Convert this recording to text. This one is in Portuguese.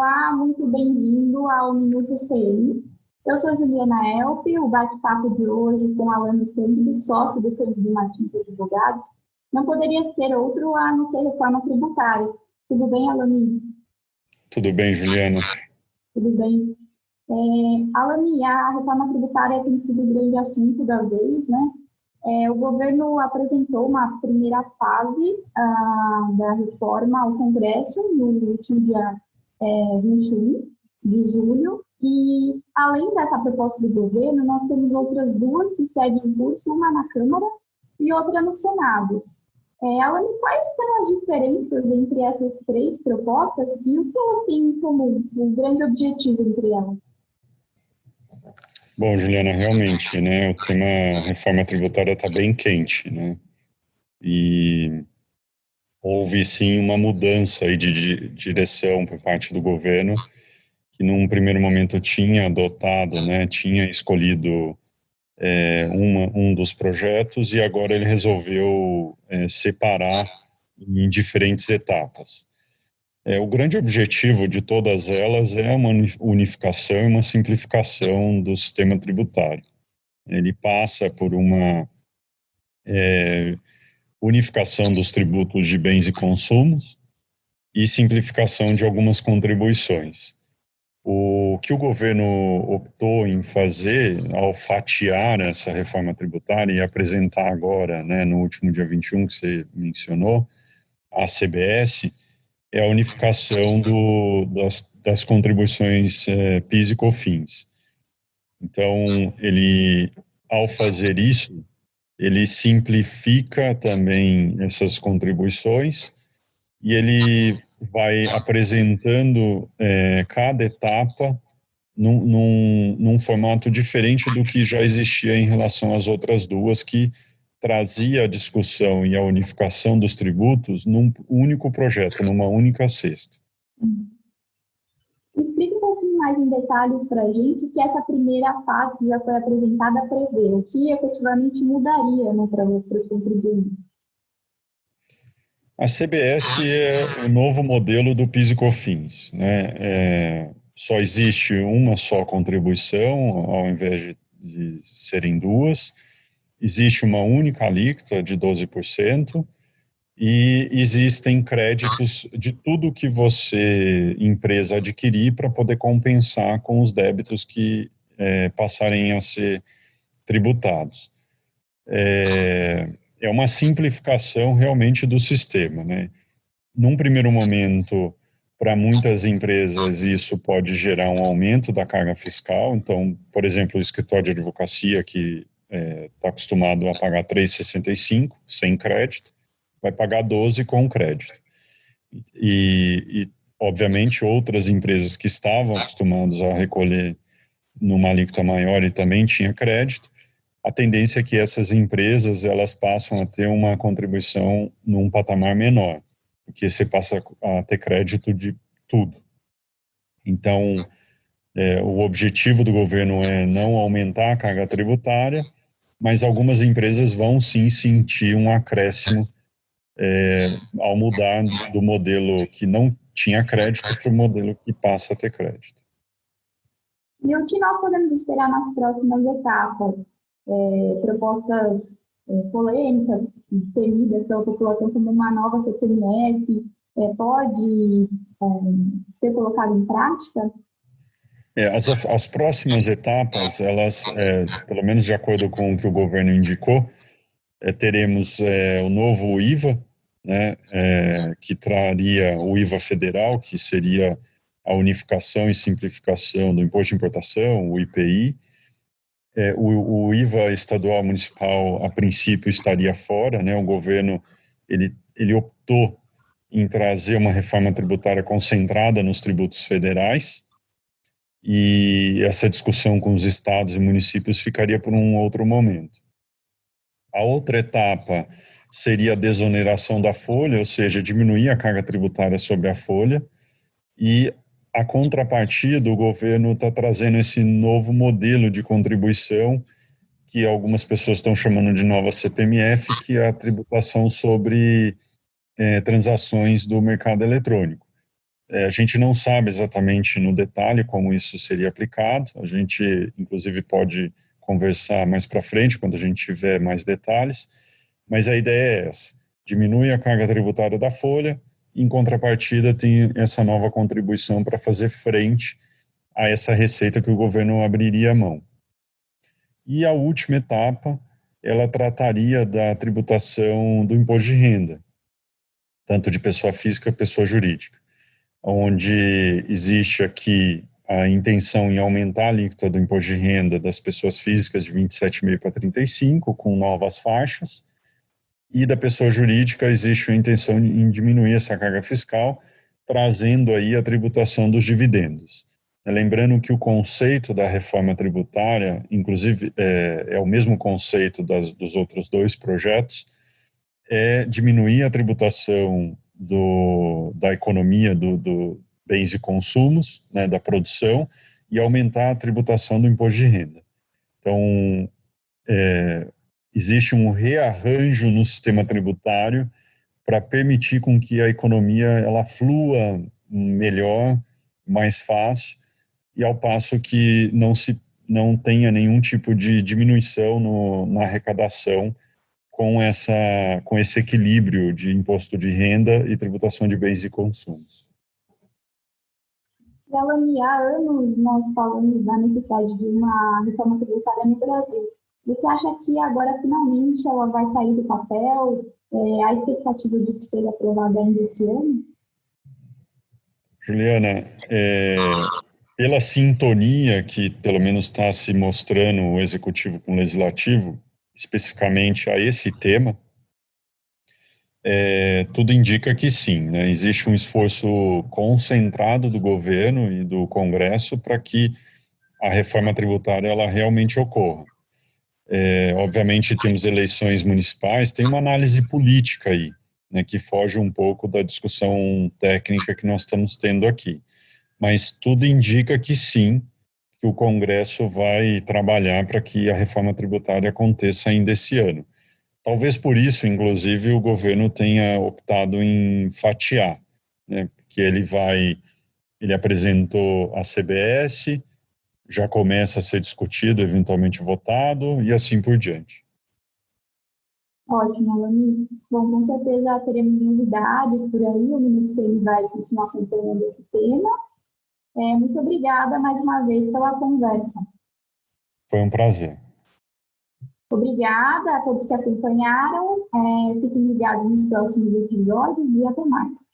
Olá, muito bem-vindo ao Minuto CM. Eu sou Juliana Elp, o bate-papo de hoje com Alane Cândido, sócio do Cândido Martins Advogados, não poderia ser outro a não ser reforma tributária. Tudo bem, Alane? Tudo bem, Juliana? Tudo bem. Alane, a reforma tributária tem sido o grande assunto da vez, né? O governo apresentou uma primeira fase da reforma ao Congresso no último dia 21 de julho, e além dessa proposta do governo, nós temos outras duas que seguem em curso, uma na Câmara e outra no Senado. Alane, quais são as diferenças entre essas três propostas e o que elas têm em comum, o grande objetivo entre elas? Bom, Juliana, realmente, né, o tema reforma tributária está bem quente, né, e houve sim uma mudança aí de direção por parte do governo, que num primeiro momento tinha adotado, né, tinha escolhido um dos projetos e agora ele resolveu separar em diferentes etapas. O grande objetivo de todas elas é uma unificação e uma simplificação do sistema tributário. Ele passa por uma unificação dos tributos de bens e consumos e simplificação de algumas contribuições. O que o governo optou em fazer ao fatiar essa reforma tributária e apresentar agora, né, no último dia 21, que você mencionou, a CBS, é a unificação das contribuições PIS e COFINS. Então, ao fazer isso, ele simplifica também essas contribuições e ele vai apresentando cada etapa num formato diferente do que já existia em relação às outras duas, que trazia a discussão e a unificação dos tributos num único projeto, numa única cesta. Explique um pouquinho mais em detalhes para a gente o que essa primeira fase que já foi apresentada prevê, o que efetivamente mudaria, né, para os contribuintes. A CBS é o novo modelo do PIS e COFINS, né? Só existe uma só contribuição, ao invés de serem duas. Existe uma única alíquota de 12%, e existem créditos de tudo que você, empresa, adquirir para poder compensar com os débitos que passarem a ser tributados. É uma simplificação realmente do sistema, né? Num primeiro momento, para muitas empresas, isso pode gerar um aumento da carga fiscal. Então, por exemplo, o escritório de advocacia que está acostumado a pagar 3,65 sem crédito, vai pagar 12 com crédito. Obviamente, outras empresas que estavam acostumadas a recolher numa alíquota maior e também tinha crédito, a tendência é que essas empresas elas passam a ter uma contribuição num patamar menor, porque você passa a ter crédito de tudo. Então, o objetivo do governo é não aumentar a carga tributária, mas algumas empresas vão sim sentir um acréscimo ao mudar do modelo que não tinha crédito para o modelo que passa a ter crédito. E o que nós podemos esperar nas próximas etapas? Propostas polêmicas, temidas pela população como uma nova CPMF, pode ser colocado em prática? As próximas etapas, elas, pelo menos de acordo com o que o governo indicou, teremos o novo IVA, né, que traria o IVA federal, que seria a unificação e simplificação do imposto de importação, o IPI. O IVA estadual municipal, a princípio, estaria fora, né? O governo ele optou em trazer uma reforma tributária concentrada nos tributos federais, e essa discussão com os estados e municípios ficaria por um outro momento. A outra etapa seria a desoneração da folha, ou seja, diminuir a carga tributária sobre a folha, e a contrapartida, o governo está trazendo esse novo modelo de contribuição que algumas pessoas estão chamando de nova CPMF, que é a tributação sobre transações do mercado eletrônico. a gente não sabe exatamente no detalhe como isso seria aplicado. A gente, inclusive, pode conversar mais para frente, quando a gente tiver mais detalhes. Mas a ideia é essa: diminui a carga tributária da folha, em contrapartida, tem essa nova contribuição para fazer frente a essa receita que o governo abriria a mão. E a última etapa, ela trataria da tributação do imposto de renda, tanto de pessoa física quanto pessoa jurídica, onde existe aqui a intenção em aumentar a alíquota do imposto de renda das pessoas físicas de 27,5% para 35%, com novas faixas, e da pessoa jurídica existe a intenção em diminuir essa carga fiscal, trazendo aí a tributação dos dividendos. Lembrando que o conceito da reforma tributária, inclusive, é o mesmo conceito dos outros dois projetos, é diminuir a tributação da economia, do bens e consumos, né, da produção, e aumentar a tributação do imposto de renda. Então, existe um rearranjo no sistema tributário para permitir com que a economia ela flua melhor, mais fácil, e ao passo que não tenha nenhum tipo de diminuição na arrecadação com esse equilíbrio de imposto de renda e tributação de bens e consumos. Elane, há anos nós falamos da necessidade de uma reforma tributária no Brasil. Você acha que agora, finalmente, ela vai sair do papel? Há expectativa de que seja aprovada ainda esse ano? Juliana, pela sintonia que pelo menos está se mostrando o executivo com o legislativo, especificamente a esse tema, tudo indica que sim, né? Existe um esforço concentrado do governo e do Congresso para que a reforma tributária ela realmente ocorra. Obviamente temos eleições municipais, tem uma análise política aí, né, que foge um pouco da discussão técnica que nós estamos tendo aqui. Mas tudo indica que sim, que o Congresso vai trabalhar para que a reforma tributária aconteça ainda esse ano. Talvez por isso, inclusive, o governo tenha optado em fatiar, né, que ele apresentou a CBS, já começa a ser discutido, eventualmente votado, e assim por diante. Ótimo, Elane. Bom, com certeza teremos novidades por aí, o Minuto CM vai continuar acompanhando esse tema. Muito obrigada mais uma vez pela conversa. Foi um prazer. Obrigada a todos que acompanharam. Fiquem ligados nos próximos episódios e até mais.